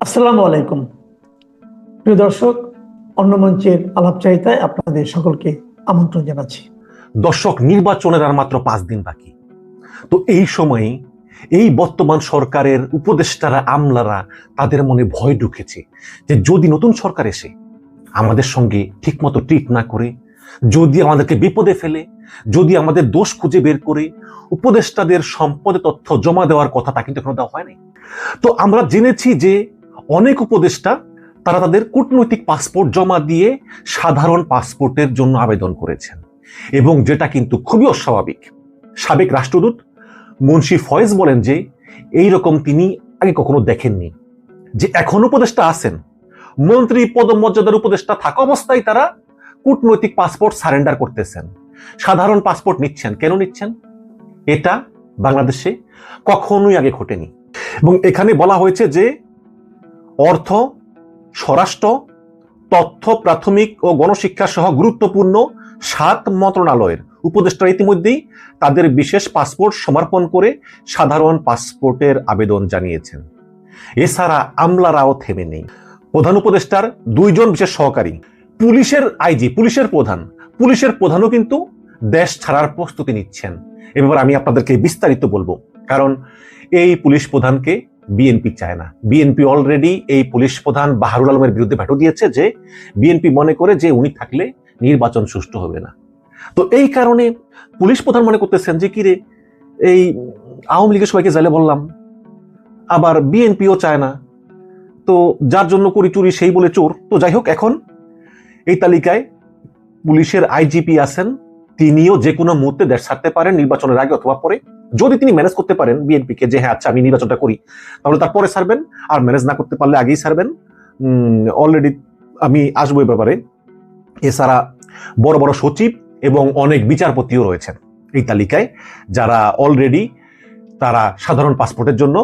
আসসালামু আলাইকুম। প্রিয় দর্শক, অন্য মঞ্চের আলাপচারিতায় আপনাদের সকলকে আমন্ত্রণ জানাচ্ছি। দর্শক, নির্বাচনের আর মাত্র 5 দিন বাকি। তো এই সময়ে এই বর্তমান সরকারের উপদেষ্টারা, আমলারা, তাদের মনে ভয় ঢুকেছে যে যদি নতুন সরকার এসে আমাদের সঙ্গে ঠিকমতো ট্রিট না করে, যদি আমাদেরকে বিপদে ফেলে, যদি আমাদের দোষ খুঁজে বের করে উপদেষ্টাদের সম্পদে তথ্য জমা দেওয়ার কথা, তা কিন্তু এখনো দেওয়া হয়নি। তো আমরা জেনেছি যে অনেক উপদেষ্টা তারা তাদের কূটনৈতিক পাসপোর্ট জমা দিয়ে সাধারণ পাসপোর্টের জন্য আবেদন করেছেন, এবং যেটা কিন্তু খুবই অস্বাভাবিক। সাবেক রাষ্ট্রদূত মুন্সি ফয়েজ বলেন যে এই রকম তিনি আগে কখনো দেখেননি, যে এখন উপদেষ্টা আছেন, মন্ত্রী পদমর্যাদার উপদেষ্টা থাকা অবস্থায় তারা কূটনৈতিক পাসপোর্ট সারেন্ডার করতেছেন, সাধারণ পাসপোর্ট নিচ্ছেন। কেন নিচ্ছেন? এটা বাংলাদেশে কখনোই আগে ঘটেনি। এবং এখানে বলা হয়েছে যে অর্থ, স্বরাষ্ট্র, তথ্য, প্রাথমিক ও গণশিক্ষা সহ গুরুত্বপূর্ণ 7 মন্ত্রণালয়ের উপদেষ্টা ইতিমধ্যেই তাদের বিশেষ পাসপোর্ট সমর্পণ করে সাধারণ পাসপোর্টের আবেদন জানিয়েছেন। এছাড়া আমলারাও থেমে নেই। প্রধান উপদেষ্টার 2 জন বিশেষ সহকারী, পুলিশের আইজি, পুলিশের প্রধানও কিন্তু দেশ ছাড়ার প্রস্তুতি নিচ্ছেন। এবার আমি আপনাদেরকে বিস্তারিত বলবো, কারণ এই পুলিশ প্রধানকে বিএনপি চায় না। বিএনপি অলরেডি এই পুলিশ প্রধান বাহারুল আলমের বিরুদ্ধে ভেটো দিয়েছে যে বিএনপি মনে করে যে উনি থাকলে নির্বাচন সুষ্ঠু হবে না। তো এই কারণে পুলিশ প্রধান মনে করতেছেন যে কিরে, এই আওয়ামী লীগের সবাইকে জেলে বললাম, আবার বিএনপিও চায় না, তো যার জন্য করি চুরি সেই বলে চোর। তো যাই হোক, এখন এই তালিকায় পুলিশের আইজিপি আছেন, তিনিও যে কোনো মুহূর্তে দেশ ছাড়তে পারেন, নির্বাচনের আগে অথবা পরে। যদি তিনি ম্যানেজ করতে পারেন বিএনপিকে যে হ্যাঁ আচ্ছা আমি নির্বাচনটা করি, তাহলে তারপরে ছাড়বেন। আর ম্যানেজ না করতে পারলে আগেই ছাড়বেন। অলরেডি আমি আসবো এ ব্যাপারে। এছাড়া বড় বড় সচিব এবং অনেক বিচারপতিও রয়েছেন এই তালিকায়, যারা অলরেডি তারা সাধারণ পাসপোর্টের জন্য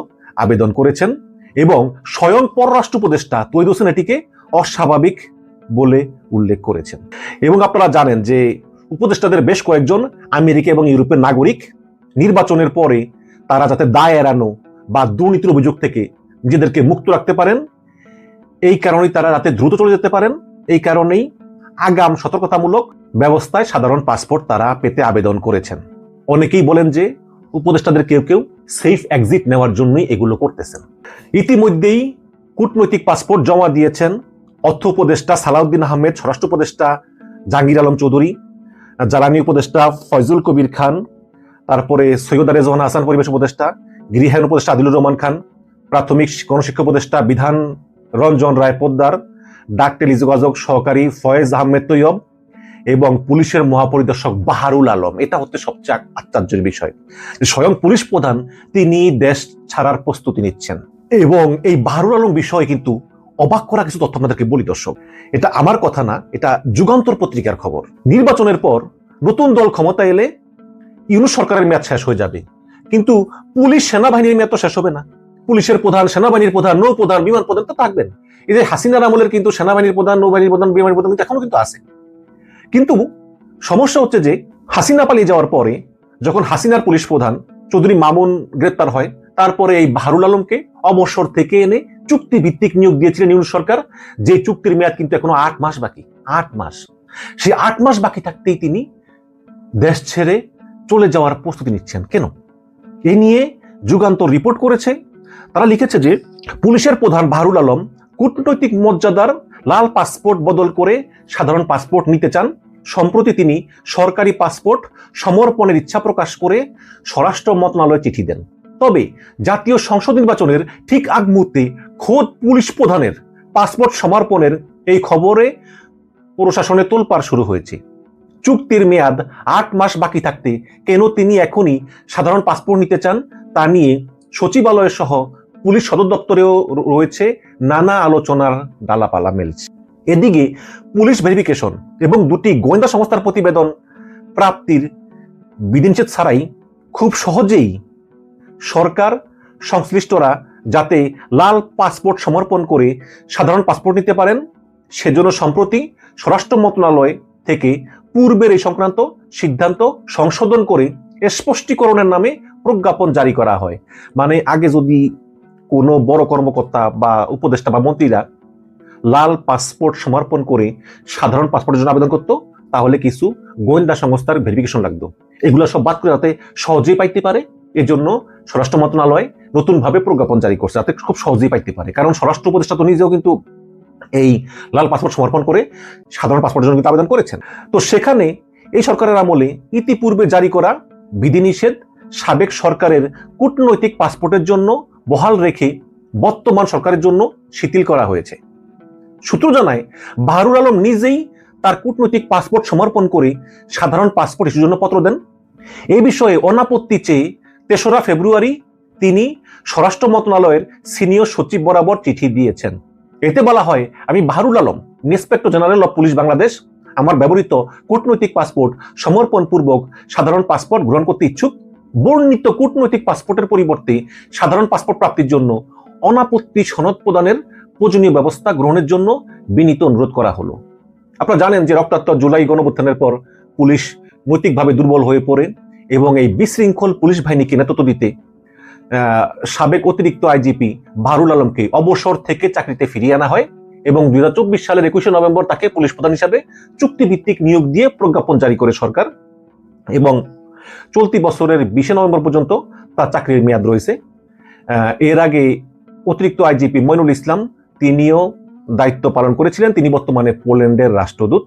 আবেদন করেছেন, এবং স্বয়ং পররাষ্ট্র উপদেষ্টা তৌহিদ হোসেন এটিকে অস্বাভাবিক বলে উল্লেখ করেছেন। এবং আপনারা জানেন যে উপদেষ্টাদের বেশ কয়েকজন আমেরিকা এবং ইউরোপের নাগরিক। নির্বাচনের পরে তারা যাতে দায় এড়ানো বা দুর্নীতির অভিযোগ থেকে নিজেদেরকে মুক্ত রাখতে পারেন, এই কারণেই তারা যাতে দ্রুত চলে যেতে পারেন, এই কারণেই আগাম সতর্কতামূলক ব্যবস্থায় সাধারণ পাসপোর্ট তারা পেতে আবেদন করেছেন। অনেকেই বলেন যে উপদেষ্টাদের কেউ কেউ সেফ এক্সিট নেওয়ার জন্যই এগুলো করতেছেন। ইতিমধ্যেই কূটনৈতিক পাসপোর্ট জমা দিয়েছেন অর্থ উপদেষ্টা সালাউদ্দিন আহমেদ, স্বরাষ্ট্র উপদেষ্টা জাহাঙ্গীর আলম চৌধুরী, জ্বালানি উপদেষ্টা ফয়জুল কবির খান, তারপরে সৈয়দা রেজওয়ানা হাসান পরিবেশ উপদেষ্টা, গৃহায়ণ উপদেষ্টা আদিলুর রহমান খান, প্রাথমিক গণশিক্ষা উপদেষ্টা বিধান রঞ্জন রায় পোদ্দার, ডাক টেলিযোগাযোগ সহকারী ফয়েজ আহমেদ তৈয়ব এবং পুলিশের মহাপরিদর্শক বাহারুল আলম। এটা হচ্ছে সবচেয়ে আশ্চর্যের বিষয়, স্বয়ং পুলিশ প্রধান তিনি দেশ ছাড়ার প্রস্তুতি নিচ্ছেন। এবং এই বাহারুল আলম বিষয়ে কিন্তু অবাক করা কিছু তথ্য আপনাদেরকে বলি দর্শক। এটা আমার কথা না, এটা যুগান্তর পত্রিকার খবর। নির্বাচনের পর নতুন দল ক্ষমতা এলে ইউনূস সরকারের মেয়াদ শেষ হয়ে যাবে, কিন্তু পুলিশ সেনাবাহিনীর মেয়াদ তো শেষ হবে না। পুলিশের প্রধান, সেনাবাহিনীর প্রধান, নৌ প্রধান, বিমান প্রধান তো থাকবেন। এই যে হাসিনার আমলের কিন্তু সেনাবাহিনীর প্রধান, নৌবাহিনীর প্রধান, বিমানের প্রধান কিন্তু এখনো কিন্তু আছে। কিন্তু সমস্যা হচ্ছে যে হাসিনা পালিয়ে যাওয়ার পরে, যখন হাসিনার পুলিশ প্রধান চৌধুরী মামুন গ্রেপ্তার হয়, তারপরে এই বাহারুল আলমকে অবসর থেকে এনে চুক্তি ভিত্তিক নিয়োগ দিয়েছিলেন ইউনূস সরকার, যে চুক্তির মেয়াদ কিন্তু এখনো 8 মাস বাকি। 8 মাস। সেই 8 মাস বাকি থাকতেই তিনি দেশ ছেড়ে চলে যাওয়ার প্রস্তুতি নিচ্ছেন। কেন? এ নিয়ে যুগান্তর রিপোর্ট করেছে। তারা লিখেছে যে পুলিশের প্রধান বাহারুল আলম কূটনৈতিক মর্যাদার লাল পাসপোর্ট বদল করে সাধারণ পাসপোর্ট নিতে চান। সম্প্রতি তিনি সরকারি পাসপোর্ট সমর্পণের ইচ্ছা প্রকাশ করে স্বরাষ্ট্র মন্ত্রণালয়ে চিঠি দেন। তবে জাতীয় সংসদ নির্বাচনের ঠিক আগ মুহূর্তে খোদ পুলিশ প্রধানের পাসপোর্ট সমর্পণের এই খবরে প্রশাসনে তোলপাড় শুরু হয়েছে। চুক্তির মেয়াদ 8 মাস বাকি থাকতে কেন তিনি এখনই সাধারণ পাসপোর্ট নিতে চান, তা নিয়ে সচিবালয় সহ পুলিশ সদর দপ্তরেও রয়েছে নানা আলোচনার ডালাপালা মেলছে। এদিকে পুলিশ ভেরিফিকেশন এবং 2টি গোয়েন্দা সংস্থার প্রতিবেদন প্রাপ্তির বিধিনিষেধ ছাড়াই খুব সহজেই সরকার সংশ্লিষ্টরা যাতে লাল পাসপোর্ট সমর্পণ করে সাধারণ পাসপোর্ট নিতে পারেন, সেজন্য সম্প্রতি স্বরাষ্ট্র মন্ত্রণালয় থেকে পূর্বের এই সংক্রান্ত সিদ্ধান্ত সংশোধন করে স্পষ্টীকরণের নামে প্রজ্ঞাপন জারি করা হয়। মানে আগে যদি কোনো বড় কর্মকর্তা বা উপদেষ্টা বা মন্ত্রীরা লাল পাসপোর্ট সমর্পণ করে সাধারণ পাসপোর্টের জন্য আবেদন করতো, তাহলে কিছু গোয়েন্দা সংস্থার ভেরিফিকেশন লাগতো। এগুলো সব বাদ করে যাতে সহজেই পাইতে পারে, এজন্য স্বরাষ্ট্র মন্ত্রণালয় নতুনভাবে প্রজ্ঞাপন জারি করছে, যাতে খুব সহজেই পাইতে পারে। কারণ স্বরাষ্ট্র উপদেষ্টা তো নিজেও কিন্তু এই লাল পাসপোর্ট সমর্পণ করে সাধারণ পাসপোর্টের জন্য কিন্তু আবেদন করেছেন। তো সেখানে এই সরকারের আমলে ইতিপূর্বে জারি করা বিধিনিষেধ সাবেক সরকারের কূটনৈতিক পাসপোর্টের জন্য বহাল রেখে বর্তমান সরকারের জন্য শিথিল করা হয়েছে। সূত্র জানায় বাহারুল আলম নিজেই তার কূটনৈতিক পাসপোর্ট সমর্পণ করে সাধারণ পাসপোর্ট ইস্যুর জন্য পত্র দেন। এই বিষয়ে অনাপত্তি চেয়ে ৩রা ফেব্রুয়ারি তিনি স্বরাষ্ট্র মন্ত্রণালয়ের সিনিয়র সচিব বরাবর চিঠি দিয়েছেন। এতে বলা হয়, আমি Baharul Alam, inspector general of police Bangladesh, আমার ব্যবহৃত কূটনৈতিক পাসপোর্ট সমর্পণ পূর্বক সাধারণ পাসপোর্ট গ্রহণ করতে ইচ্ছুক। বর্ণিত কূটনৈতিক পাসপোর্টের পরিবর্তে সাধারণ পাসপোর্ট প্রাপ্তির জন্য অনাপত্তি সনদ প্রদানের প্রয়োজনীয় ব্যবস্থা গ্রহণের জন্য বিনীত অনুরোধ করা হলো। আপনারা জানেন যে রক্তাক্ত জুলাই গণঅভ্যুত্থানের পর পুলিশ নৈতিকভাবে দুর্বল হয়ে পড়ে এবং এই বিশৃঙ্খল পুলিশ বাহিনীকে নেতৃত্ব দিতে সাবেক অতিরিক্ত আইজিপি বাহারুল আলমকে অবসর থেকে চাকরিতে ফিরিয়ে আনা হয় এবং 2024 সালের 21শে নভেম্বর তাকে পুলিশ প্রধান হিসাবে চুক্তিভিত্তিক নিয়োগ দিয়ে প্রজ্ঞাপন জারি করে সরকার, এবং চলতি বছরের 20শে নভেম্বর পর্যন্ত তার চাকরির মেয়াদ রয়েছে। এর আগে অতিরিক্ত আইজিপি মইনুল ইসলাম তিনিও দায়িত্ব পালন করেছিলেন, তিনি বর্তমানে পোল্যান্ডের রাষ্ট্রদূত।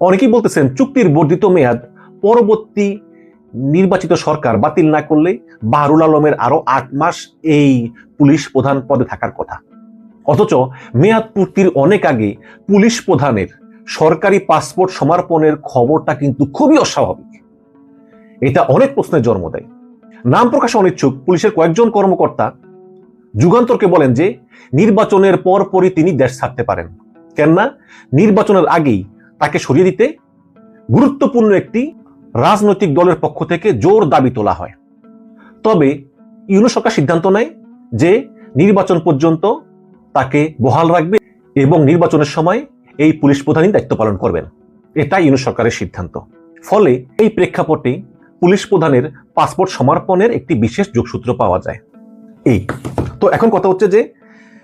অনেকেই বলতেছেন চুক্তির বর্ধিত মেয়াদ পরবর্তী নির্বাচিত সরকার বাতিল না করলে বাহারুল আলমের আরো 8 মাস এই পুলিশ প্রধান পদে থাকার কথা। অথচ মেয়াদ পূর্তির অনেক আগে পুলিশ প্রধানের সরকারি পাসপোর্ট সমর্পণের খবরটা কিন্তু খুবই অস্বাভাবিক। এটা অনেক প্রশ্নের জন্ম দেয়। নাম প্রকাশে অনিচ্ছুক পুলিশের কয়েকজন কর্মকর্তা যুগান্তরকে বলেন যে নির্বাচনের পরপরই তিনি দেশ ছাড়তে পারেন, কেননা নির্বাচনের আগেই তাকে সরিয়ে দিতে গুরুত্বপূর্ণ একটি রাজনৈতিক দলের পক্ষ থেকে জোর দাবি তোলা হয়। তবে ইউনূস সরকার সিদ্ধান্ত নেয় যে নির্বাচন পর্যন্ত তাকে বহাল রাখবে এবং নির্বাচনের সময় এই পুলিশ প্রধানই দায়িত্ব পালন করবেন। এটা ইউনূস সরকারের সিদ্ধান্ত। ফলে এই প্রেক্ষাপটে পুলিশ প্রধানের পাসপোর্ট সমর্পণের একটি বিশেষ যোগসূত্র পাওয়া যায়। এই তো এখন কথা হচ্ছে যে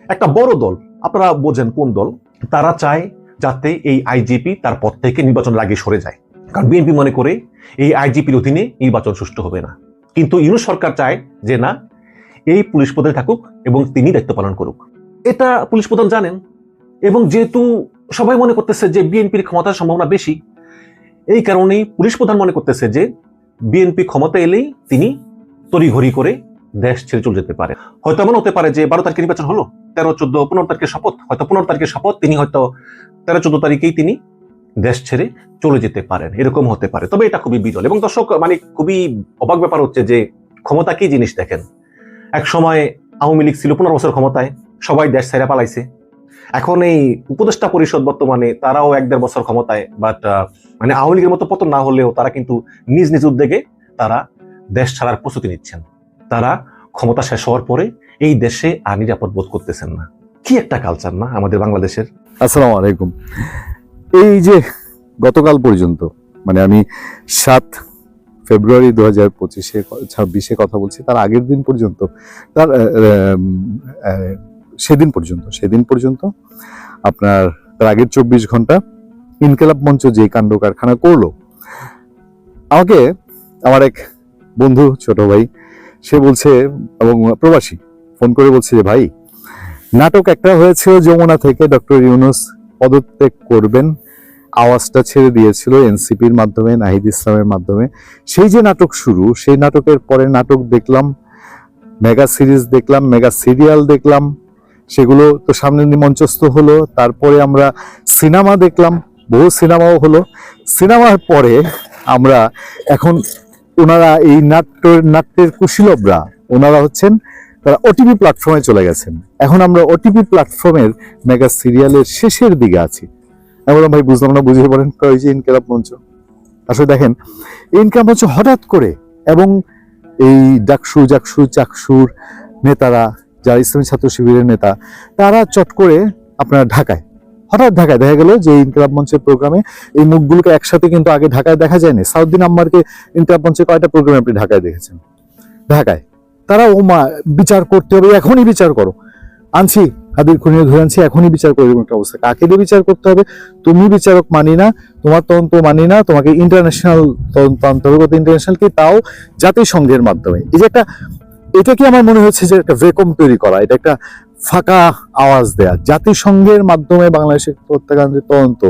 একটা বড় দল, আপনারা বোঝেন কোন দল, তারা চায় যাতে এই আইজিপি তার পদ থেকে নির্বাচনের আগে সরে যায়, কারণ বিএনপি মনে করে এই আইজিপির অধীনে নির্বাচন সুষ্ঠু হবে না। কিন্তু ইউনূস সরকার চায় যে না, এই পুলিশ প্রধান থাকুক এবং তিনি দায়িত্ব পালন করুক। এটা পুলিশ প্রধান জানেন, এবং যেহেতু সবাই মনে করতেছে যে বিএনপির ক্ষমতার সম্ভাবনা বেশি, এই কারণেই পুলিশ প্রধান মনে করতেছে যে বিএনপি ক্ষমতা এলেই তিনি তড়িঘড়ি করে দেশ ছেড়ে চলে যেতে পারে। হয়তো এমন হতে পারে যে 12 তারিখে নির্বাচন হলো, 13, 14, 15 তারিখের শপথ, হয়তো 15 তারিখের শপথ, তিনি হয়তো 13, 14 তারিখেই তিনি দেশ ছেড়ে চলে যেতে পারেন, এরকম হতে পারে। তবে এটা খুবই বিরল। এবং দর্শক, মানে খুবই অবাক ব্যাপার হচ্ছে যে ক্ষমতা কি জিনিস দেখেন। এক সময় আওয়ামী লীগ ছিল 15 বছর ক্ষমতায়, সবাই দেশ ছেড়ে পালাইছে। এখন এই উপদেষ্টা পরিষদ বর্তমানে তারাও 1-1.5 বছর ক্ষমতায়, বাট মানে আওয়ামী লীগের মতো পতন না হলেও তারা কিন্তু নিজ নিজ উদ্যোগে তারা দেশ ছাড়ার প্রস্তুতি নিচ্ছেন। তারা ক্ষমতা শেষ হওয়ার পরে এই দেশে আর নিরাপদ বোধ করতেছেন না। কি একটা কালচার না আমাদের বাংলাদেশের। আসসালামু আলাইকুম। এই যে গতকাল পর্যন্ত, মানে আমি 7 ফেব্রুয়ারি 2025-26 কথা বলছি, তার আগের দিন পর্যন্ত, সেদিন পর্যন্ত আপনার তার আগের 24 ঘন্টা ইনকিলাব মঞ্চ যে কাণ্ড কারখানা করলো, আমাকে আমার এক বন্ধু, ছোট ভাই, সে বলছে, এবং প্রবাসী, ফোন করে বলছে যে ভাই, নাটক একটা হয়েছিল যমুনা থেকে, ডক্টর ইউনূস পদত্যাগ করবেন, আওয়াজটা ছেড়ে দিয়েছিল এনসিপির মাধ্যমে, নাহিদ ইসলামের মাধ্যমে। সেই যে নাটক শুরু, সেই নাটকের পরে নাটক দেখলাম, মেগা সিরিজ দেখলাম, মেগা সিরিয়াল দেখলাম, সেগুলো তো সামনে মঞ্চস্থ হলো। তারপরে আমরা সিনেমা দেখলাম, বহু সিনেমাও হলো। সিনেমার পরে আমরা এখন ওনারা এই নাট্যের কুশীলবরা, ওনারা হচ্ছেন, তারা ওটিপি প্ল্যাটফর্মে চলে গেছেন। এখন আমরা ওটিপি প্ল্যাটফর্মের মেগা সিরিয়ালের শেষের দিকে আছি। এমন ভাই বুঝলাম না, বুঝিয়ে বলেন ওই যে ইনকিলাব মঞ্চ। আসলে দেখেন, ইনকিলাব মঞ্চ হঠাৎ করে, এবং এই চাকসুর নেতারা, যারা ইসলামী ছাত্র শিবিরের নেতা, তারা চট করে আপনার হঠাৎ ঢাকায় দেখা গেল যে ইনকিলাব মঞ্চের প্রোগ্রামে এই মুখগুলোকে একসাথে কিন্তু আগে ঢাকায় দেখা যায়নি। সাউদ্দিন আম্মারকে ইনকিলাব মঞ্চে কয়টা প্রোগ্রামে আপনি ঢাকায় দেখেছেন? ঢাকায়। তারা ও মা বিচার করতে হবে, এখনই বিচার করো, আনছি হাদির খুনিও ধরে আনছি, এখনই বিচার করো, এরকম একটা অবস্থা। কাকে দিয়ে বিচার করতে হবে? তুমি বিচারক মানি না, তোমার তদন্ত মানি না, তোমাকে ইন্টারন্যাশনাল তদন্ত আনতে হবে। ইন্টারন্যাশনাল কি? তাও জাতিসংঘের মাধ্যমে। এই যে একটা, এটা কি আমার মনে হচ্ছে যে একটা ভ্যাকুয়াম তৈরি করা, এটা একটা ফাঁকা আওয়াজ দেয়া। জাতিসংঘের মাধ্যমে বাংলাদেশের হত্যাকাণ্ডের তদন্ত,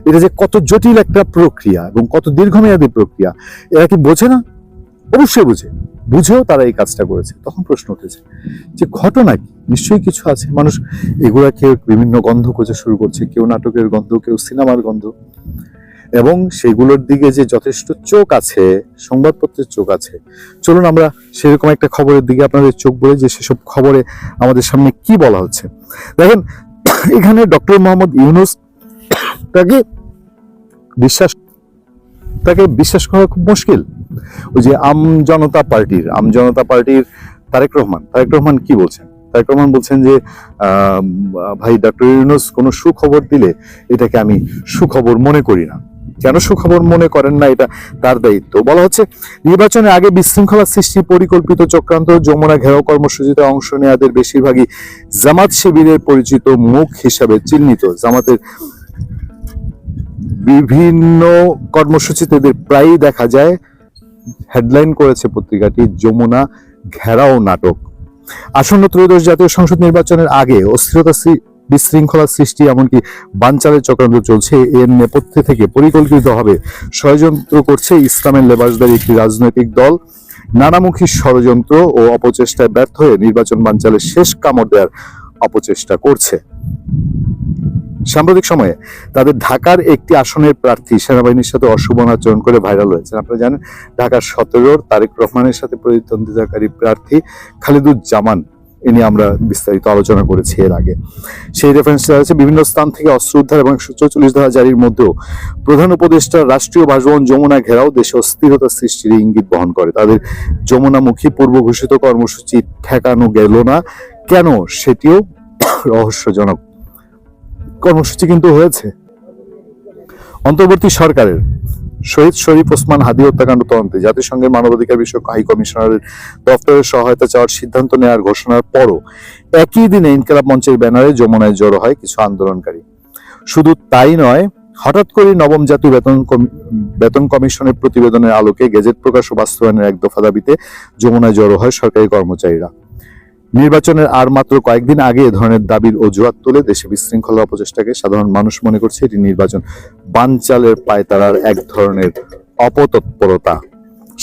এটা যে কত জটিল একটা প্রক্রিয়া এবং কত দীর্ঘমেয়াদী প্রক্রিয়া, এরা কি বোঝে না? অবশ্যই বুঝেও তারা এই কাজটা করেছে। তখন প্রশ্ন উঠেছে যে ঘটনা কি? নিশ্চয়ই কিছু আছে। মানুষ এগুলা কেউ বিভিন্ন গন্ধ খোঁজা শুরু করছে, কেউ নাটকের গন্ধ, কেউ সিনেমার গন্ধ, এবং সেগুলোর দিকে যে যথেষ্ট চোখ আছে, সংবাদপত্রের চোখ আছে। চলুন আমরা সেরকম একটা খবরের দিকে আপনাদের চোখ বলে, যে সেসব খবরে আমাদের সামনে কি বলা হচ্ছে। দেখেন, এখানে ডক্টর মোহাম্মদ ইউনূস, তাকে বিশ্বাস করা খুব মুশকিল। ওই যে আম জনতা পার্টির তারেক রহমান কি বলছেন? তারেক রহমান বলছেন যে ভাই, ডক্টর ইউনূস কোনো সুখবর দিলে এটাকে আমি সুখবর মনে করি না। কেন সুখবর মনে করেন না, এটা তার দায়িত্ব। বলা হচ্ছে নির্বাচনের আগে বিশৃঙ্খলা সৃষ্টি, পরিকল্পিত চক্রান্ত, যমুনা ঘেরাও কর্মসূচিতে অংশ নেওয়াদের বেশিরভাগই জামাত শিবিরের পরিচিত মুখ হিসাবে চিহ্নিত। জামাতের বিভিন্ন কর্মসূচিতে এদের প্রায়ই দেখা যায়। হেডলাইন করেছে পত্রিকাটি, যমুনা ঘেরাও নাটক। আসন্ন ত্রয়োদশ জাতীয় সংসদ নির্বাচনের আগে অস্থিরতা, বিশৃঙ্খলা সৃষ্টি, এমনকি বানচালের চক্রান্ত চলছে। এর নেপথ্যে থেকে পরিকল্পিতভাবে ষড়যন্ত্র করছে ইসলামের লেবাসদারী একটি রাজনৈতিক দল। নানামুখী ষড়যন্ত্র ও অপচেষ্টায় ব্যর্থ হয়ে নির্বাচন বানচালের শেষ কামড় দেওয়ার অপচেষ্টা করছে। সাম্প্রতিক সময়ে তাদের ঢাকার একটি আসনের প্রার্থী সেনাবাহিনীর সাথে অশুভ আচরণ করে ভাইরাল হয়েছে। আপনারা জানেন, ঢাকার 17 তারেক রহমানের সাথে প্রতিদ্বন্দ্বিতাকারী প্রার্থী খালিদুজ্জামান, এ নিয়ে আমরা বিস্তারিত আলোচনা করেছি এর আগে। সেই রেফারেন্স দেওয়া হয়েছে বিভিন্ন স্থান থেকে অস্ত্র উদ্ধার এবং 144 ধারা জারির মধ্যেও প্রধান উপদেষ্টার রাষ্ট্রীয় বাসভবন যমুনা ঘেরাও দেশে অস্থিরতা সৃষ্টির ইঙ্গিত বহন করে। তাদের যমুনামুখী পূর্ব ঘোষিত কর্মসূচি ঠেকানো গেল না কেন, সেটিও রহস্যজনক। কর্মসূচি কিন্তু হয়েছে। অন্তর্বর্তী সরকারের শহীদ শরীফ ওসমান হাদি হত্যাকাণ্ড তদন্তে জাতিসংঘের মানবাধিকার বিষয়ক হাই কমিশনারের দপ্তরের সহায়তা চাওয়ার সিদ্ধান্ত নেওয়ার ঘোষণার পরও একই দিনে ইনকিলাব মঞ্চের ব্যানারে যমুনায় জড়ো হয় কিছু আন্দোলনকারী। শুধু তাই নয়, হঠাৎ করে নবম জাতীয় বেতন কমিশনের প্রতিবেদনের আলোকে গেজেট প্রকাশ ও বাস্তবায়নের এক দফা দাবিতে যমুনায় জড়ো হয় সরকারি কর্মচারীরা। নির্বাচনের আর মাত্র কয়েকদিন আগে এ ধরনের দাবির অজুহাত তুলে দেশে বিশৃঙ্খলা অপচেষ্টাকে সাধারণ মানুষ মনে করছে এটি নির্বাচন বানচালের পায়তারার এক ধরনের অপতৎপরতা।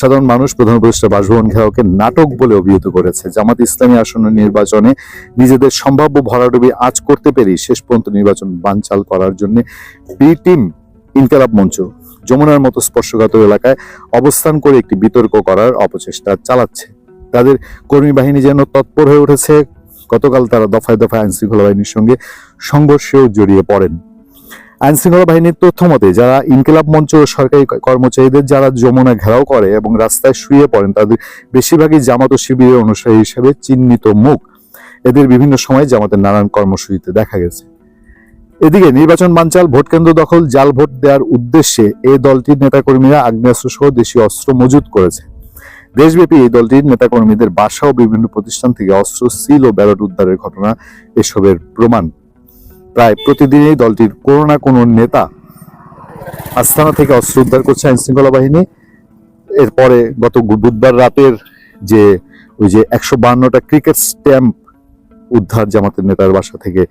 সাধারণ মানুষ প্রধান উপদেষ্টা বাসভবন ঘেরাওকে নাটক বলে অভিহিত করেছে। জামাত ইসলামী আসন্ন নির্বাচনে নিজেদের সম্ভাব্য ভরাডুবি আঁচ করতে পেরেই শেষ পর্যন্ত নির্বাচন বানচাল করার জন্য বি টিম ইনকিলাব মঞ্চ যমুনার মতো স্পর্শকাতর এলাকায় অবস্থান করে একটি বিতর্ক করার অপচেষ্টা চালাচ্ছে। তাদের কর্মী বাহিনী যেন তৎপর হয়ে উঠেছে। গতকাল তারা দফায় দফায় আইন শৃঙ্খলা বাহিনীর সঙ্গে সংঘর্ষেও জড়িয়ে পড়েন। আইন শৃঙ্খলা বাহিনীর তথ্য মতে যারা ইনকিলাব মঞ্চ ও সরকারি কর্মচারীদের যারা যমুনা ঘেরাও করে এবং রাস্তায় শুয়ে পড়েন, তাদের বেশিরভাগই জামাত ও শিবিরের অনুসারী হিসেবে চিহ্নিত মুখ। এদের বিভিন্ন সময় জামাতের নানান কর্মসূচিতে দেখা গেছে। এদিকে নির্বাচন বানচাল, ভোট কেন্দ্র দখল, জাল ভোট দেওয়ার উদ্দেশ্যে এই দলটির নেতাকর্মীরা আগ্নেয়াস্ত্র সহ দেশীয় অস্ত্র মজুত করেছে। দেশব্যাপী এই দলটির নেতাকর্মীদের বাসা ও বিভিন্ন প্রতিষ্ঠান থেকে অস্ত্র, সিল ও ব্যালট উদ্ধারের ঘটনা এসবের প্রমাণ। প্রায় প্রতিদিনই দলটির কোনো না কোনো নেতা আস্তানা থেকে অস্ত্র উদ্ধার করছে আইন শৃঙ্খলা বাহিনী। এরপরে গত বুধবার রাতের যে 152টা ক্রিকেট স্ট্যাম্প উদ্ধার জামাতের নেতার বাসা থেকে,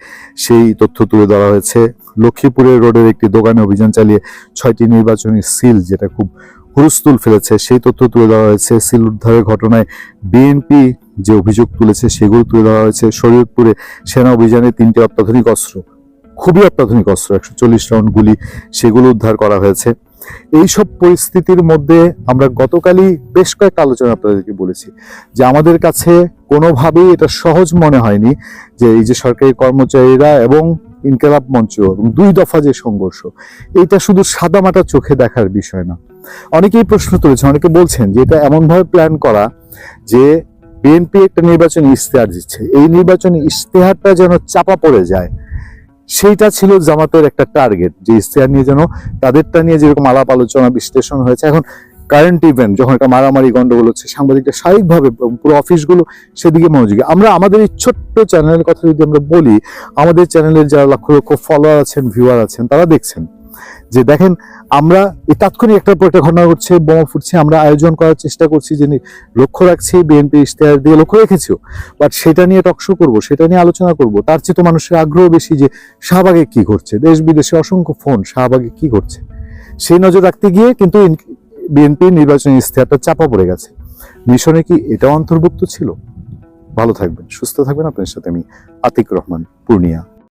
সেই তথ্য তুলে ধরা হয়েছে। লক্ষ্মীপুরের রোডের একটি দোকানে অভিযান চালিয়ে 6টি নির্বাচনী সিল, যেটা খুব হুলস্থুল ফেলেছে, সেই তথ্য তুলে ধরা হয়েছে। সিল উদ্ধারের ঘটনায় বিএনপি যে অভিযোগ তুলেছে সেগুলো তুলে ধরা হয়েছে। শরীয়তপুরে সেনা অভিযানে 3টি অত্যাধুনিক অস্ত্র, খুবই অত্যাধুনিক অস্ত্র, 140 রাউন্ড গুলি, সেগুলো উদ্ধার করা হয়েছে। এইসব পরিস্থিতির মধ্যে আমরা গতকালই বেশ কয়েকটা আলোচনা আপনাদেরকে বলেছি যে আমাদের কাছে কোনোভাবেই এটা সহজ মনে হয়নি যে এই যে সরকারি কর্মচারীরা এবং ইনকিলাব মঞ্চ এবং 2 দফা যে সংঘর্ষ, এটা শুধু সাদামাটা চোখে দেখার বিষয় না। অনেকেই প্রশ্ন তুলেছে, অনেকে বলছেন যে এটা এমনভাবে প্ল্যান করা যে বিএনপি একটা নির্বাচনী ইশতেহার দিচ্ছে, এই নির্বাচনী ইশতেহারটা যেন চাপা পড়ে যায়, সেইটা ছিল জামাতের একটা টার্গেট। যে ইশতেহার নিয়ে যেন তাদেরটা নিয়ে যেরকম আলাপ আলোচনা বিশ্লেষণ হয়েছে, এখন কারেন্ট ইভেন্ট, যখন একটা মারামারি গন্ডগোল হচ্ছে, সাংবাদিকরা স্বাভাবিকভাবে পুরো অফিসগুলো সেদিকে মনোযোগী। আমরা আমাদের এই ছোট্ট চ্যানেলের কথা যদি আমরা বলি, আমাদের চ্যানেলের যারা লক্ষ লক্ষ ফলোয়ার আছেন, ভিউয়ার আছেন, তারা দেখছেন যে দেখেন আমরা এই তাৎক্ষণিক একটার পর একটা ঘটনা ঘটছে, বোমা ফুটছে, আমরা আয়োজন করার চেষ্টা করছি, যে লক্ষ্য রাখছি, বিএনপি ইশতেহার দিয়ে লক্ষ্য রেখেছিও, বাট সেটা নিয়ে টকশো করব, সেটা নিয়ে আলোচনা করব, তার চেয়ে তো মানুষের আগ্রহ বেশি যে শাহবাগে কি ঘটছে, দেশ বিদেশে অসংখ্য ফোন শাহবাগে কি ঘটছে, সেই নজর রাখতে গিয়ে কিন্তু বিএনপি নির্বাচনী ইশতেহারটা চাপা পড়ে গেছে। মিশনে কি এটাও অন্তর্ভুক্ত ছিল? ভালো থাকবেন, সুস্থ থাকবেন। আপনার সাথে আমি আতিক রহমান, পূর্ণিয়া।